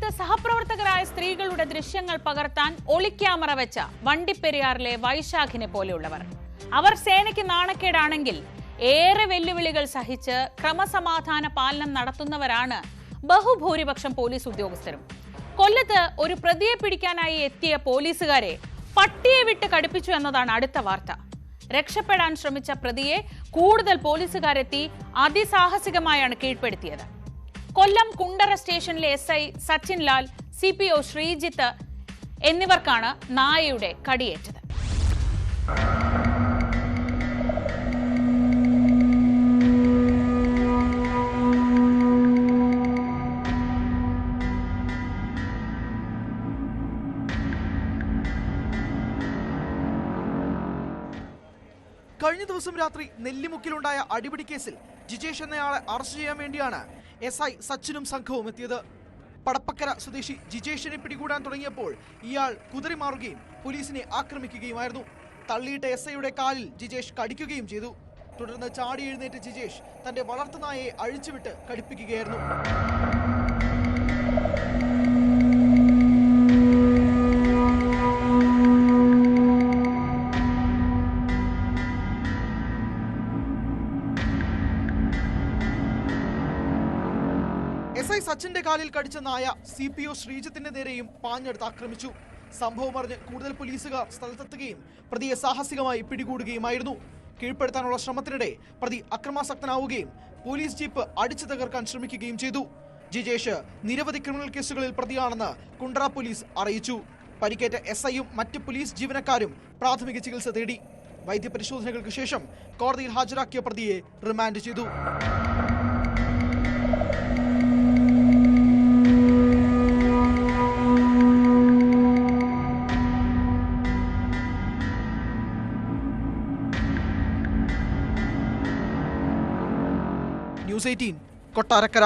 കൊല്ലത്ത് സഹപ്രവർത്തകരായ സ്ത്രീകളുടെ ദൃശ്യങ്ങൾ പകർത്താൻ ഒളിക്യാമറ വെച്ച വണ്ടിപ്പെരിയാറിലെ വൈശാഖിനെ പോലെയുള്ളവർ. അവർ സേനയ്ക്ക് നാണക്കേടാണെങ്കിൽ ഏറെ വെല്ലുവിളികൾ സഹിച്ച് ക്രമസമാധാന പാലനം നടത്തുന്നവരാണ് ബഹുഭൂരിപക്ഷം പോലീസ് ഉദ്യോഗസ്ഥരും. കൊല്ലത്ത് ഒരു പ്രതിയെ പിടിക്കാനായി എത്തിയ പോലീസുകാരെ പട്ടിയെ വിട്ട് കടുപ്പിച്ചു എന്നതാണ് അടുത്ത വാർത്ത. രക്ഷപ്പെടാൻ ശ്രമിച്ച പ്രതിയെ കൂടുതൽ പോലീസുകാരെത്തി അതിസാഹസികമായാണ് കീഴ്പ്പെടുത്തിയത്. കൊല്ലം കുണ്ടറ സ്റ്റേഷനിലെ SI സച്ചിൻ ലാൽ, CPO ശ്രീജിത്ത് എന്നിവർക്കാണ് നായയുടെ കടിയേറ്റത്. കഴിഞ്ഞ ദിവസം രാത്രി നെല്ലിമുക്കിലുണ്ടായ അടിപിടി കേസിൽ ജിജേഷ് എന്നയാളെ അറസ്റ്റ് ചെയ്യാൻ വേണ്ടിയാണ് SI സച്ചിനും സംഘവും എത്തിയത്. പടപ്പക്കര സ്വദേശി ജിജേഷിനെ പിടികൂടാൻ തുടങ്ങിയപ്പോൾ ഇയാൾ കുതറിമാറുകയും പോലീസിനെ ആക്രമിക്കുകയുമായിരുന്നു. തള്ളിയിട്ട SIയുടെ കാലിൽ ജിജേഷ് കടിക്കുകയും ചെയ്തു. തുടർന്ന് ചാടി എഴുന്നേറ്റ ജിജേഷ് തന്റെ വളർത്തുനായയെ അഴിച്ചുവിട്ട് കടിപ്പിക്കുകയായിരുന്നു. SI സച്ചിന്റെ കാലിൽ കടിച്ച നായ CPO ശ്രീജിത്തിന്റെ നേരെയും പാഞ്ഞെടുത്ത് ആക്രമിച്ചു. സംഭവം അറിഞ്ഞ് കൂടുതൽ പോലീസുകാർ സ്ഥലത്തെത്തുകയും പ്രതിയെ സാഹസികമായി പിടികൂടുകയുമായിരുന്നു. കീഴ്പ്പെടുത്താനുള്ള ശ്രമത്തിനിടെ പ്രതി അക്രമാസക്തനാവുകയും പോലീസ് ജീപ്പ് അടിച്ചു തകർക്കാൻ ശ്രമിക്കുകയും ചെയ്തു. ജിജേഷ് നിരവധി ക്രിമിനൽ കേസുകളിൽ പ്രതിയാണെന്ന് കുണ്ടറ പോലീസ് അറിയിച്ചു. പരിക്കേറ്റ SIയും മറ്റ് പോലീസ് ജീവനക്കാരും പ്രാഥമിക ചികിത്സ തേടി. വൈദ്യപരിശോധനകൾക്ക് ശേഷം കോടതിയിൽ ഹാജരാക്കിയ പ്രതിയെ റിമാൻഡ് ചെയ്തു. News 18 കൊട്ടാരക്കര.